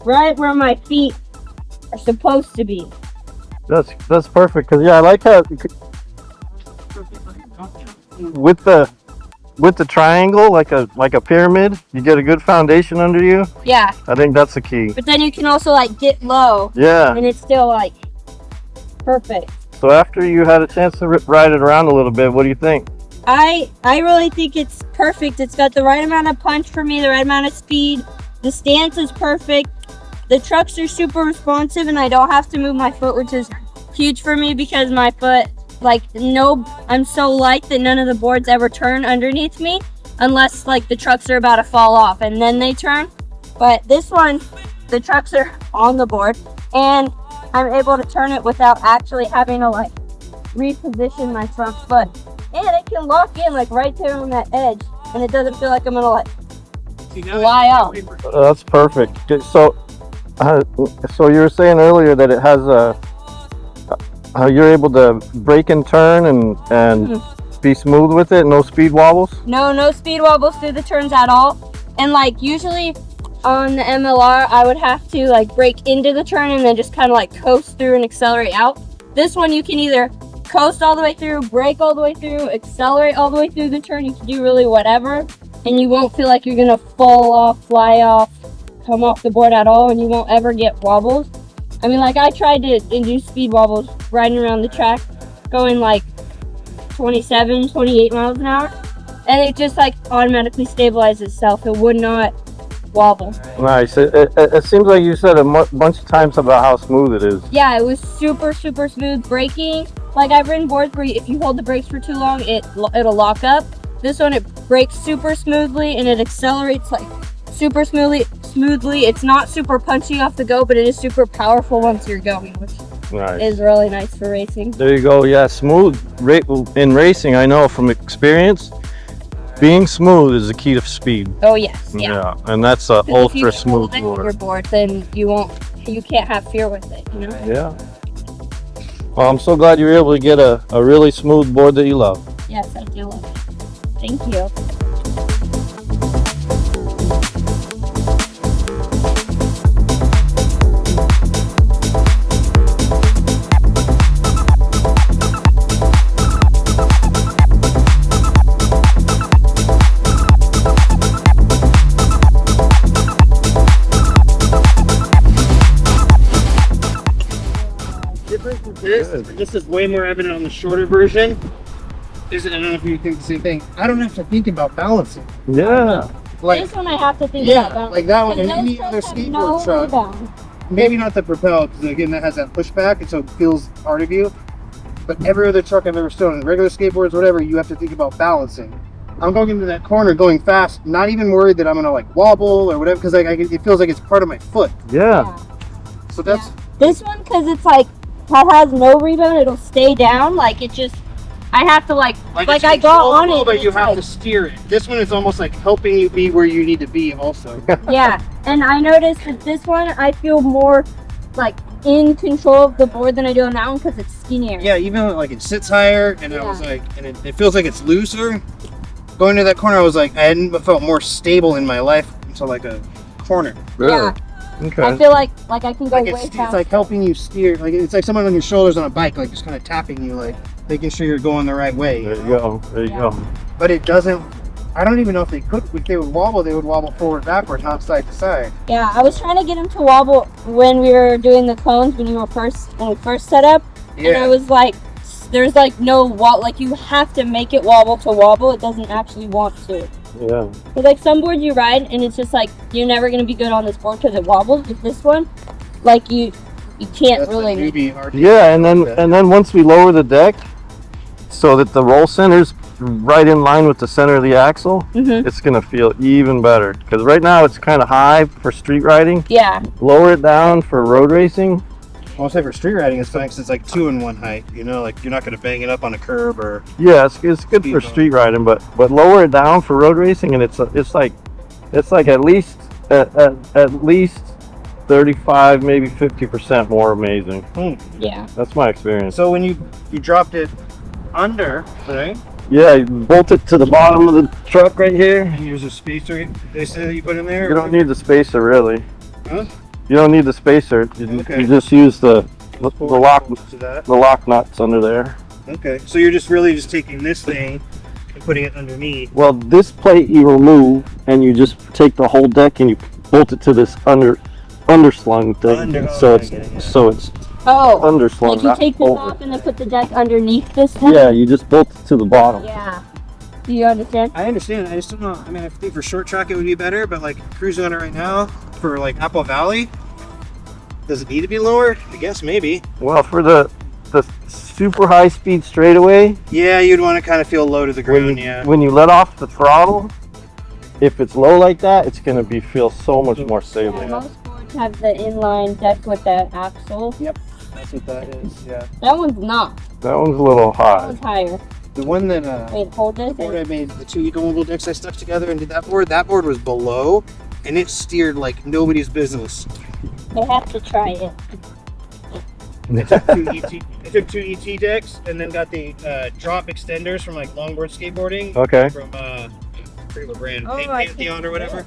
right where my feet are supposed to be. That's perfect, because yeah, I like how with the triangle, like a pyramid, you get a good foundation under you. Yeah. I think that's the key. But then you can also like get low. Yeah. And it's still like perfect. So after you had a chance to ride it around a little bit, what do you think? I really think it's perfect. It's got the right amount of punch for me, the right amount of speed. The stance is perfect. The trucks are super responsive, and I don't have to move my foot, which is huge for me because my foot, I'm so light that none of the boards ever turn underneath me unless like the trucks are about to fall off and then they turn. But this one, the trucks are on the board and I'm able to turn it without actually having to like reposition my front foot. And it can lock in like right there on that edge, and it doesn't feel like I'm gonna like fly out. That's perfect. So you were saying earlier that it has you're able to brake and turn and be smooth with it, no speed wobbles? No speed wobbles through the turns at all. And like usually on the MLR, I would have to like brake into the turn and then just kind of like coast through and accelerate out. This one you can either coast all the way through, brake all the way through, accelerate all the way through the turn. You can do really whatever, and you won't feel like you're gonna fall off, fly off, come off the board at all, and you won't ever get wobbles. I mean, like I tried to induce speed wobbles riding around the track, going like 27, 28 miles an hour, and it just like automatically stabilizes itself. It would not wobble. Nice. It seems like you said a bunch of times about how smooth it is. Yeah, it was super smooth braking. Like I've ridden boards where if you hold the brakes for too long, it'll lock up. This one, it brakes super smoothly and it accelerates like super smoothly. It's not super punchy off the go, but it is super powerful once you're going, which is really nice for racing. There you go. Yeah, smooth in racing. I know from experience, being smooth is the key to speed. Oh yes, yeah. And that's a ultra smooth board. Then you can't have fear with it, you know. Yeah. Well, I'm so glad you were able to get a really smooth board that you love. Yes, I do love it. Thank you. This is way more evident on the shorter version. I don't know if you think the same thing. I don't have to think about balancing. Yeah. Like, This one I have to think yeah, about. like that one Because and those any other trucks have skateboard no truck. rebound. Maybe not the propel, because again, that has that pushback, and so it feels hard of you. But every other truck I've ever stolen, regular skateboards, whatever, you have to think about balancing. I'm going into that corner, going fast, not even worried that I'm gonna like wobble or whatever, because it feels like it's part of my foot. Yeah. So that's This one, because it's like, it has no rebound, it'll stay down. Like, it just, I have to like it's I got on controllable, it. but you it's have like- to steer it. This one is almost like helping you be where you need to be also. Yeah, and I noticed that this one, I feel more like in control of the board than I do on that one because it's skinnier. Yeah, even like it sits higher, and I was like, and it feels like it's looser. Going to that corner, I was like, I hadn't felt more stable in my life until like a corner. Really? Yeah. Okay. I feel like I can go Like way it's faster. like helping you steer. Like it's like someone on your shoulders on a bike, like just kind of tapping you, like making sure you're going the right way. There you go. There you go. But it doesn't. I don't even know if they could. If they would wobble forward, backward, not side to side. Yeah, I was trying to get him to wobble when we were doing the cones when we first set up, and I was like, there's like no like you have to make it wobble to wobble. It doesn't actually want to. Yeah. But like some boards you ride and it's just like you're never gonna be good on this board because it wobbles. With this one, like you can't That's really. the newbie hard. Yeah, and then once we lower the deck, so that the roll center's right in line with the center of the axle, Mhm. it's gonna feel even better. Because right now it's kind of high for street riding. Yeah. Lower it down for road racing. I'll say for street riding, it's fine because it's like 2-in-1 height. You know, like you're not going to bang it up on a curb or. Yeah, it's good for street riding, but lower it down for road racing, and it's like at least 35, maybe 50% more amazing. Yeah. That's my experience. So when you dropped it under, right? Yeah, you bolt it to the bottom of the truck right here. And here's a spacer. They say that you put in there. You don't need the spacer really. Huh? You don't need the spacer. You, Okay. you just use the lock to that. the lock nuts under there. Okay, so you're just really just taking this thing and putting it underneath. Well, this plate you remove, and you just take the whole deck and you bolt it to this under-slung thing. So it's Oh. underslung. Like you not take this over. off and then put the deck underneath this one. Yeah, you just bolt it to the bottom. Yeah. Do you understand? I understand. I just don't know. I mean, I think for short track it would be better, but like cruising on it right now for like Apple Valley, does it need to be lower? I guess maybe. Well, for the super high speed straightaway, Yeah, you'd want to kind of feel low to the ground. Yeah. when you let off the throttle, if it's low like that, it's gonna feel so much more stable. Yeah, most boards have the inline deck with that axle. Yep. That's what that is. Yeah. That one's not. That one's a little That high. one's higher. The one that Wait, hold this. the board I made, the 2 eco-mobile decks I stuck together and did that board was below, and it steered like nobody's business. I have to try it. I took two ET decks and then got the drop extenders from like Longboard Skateboarding. Okay. From I forget what brand, Oh, I Pantheon or whatever.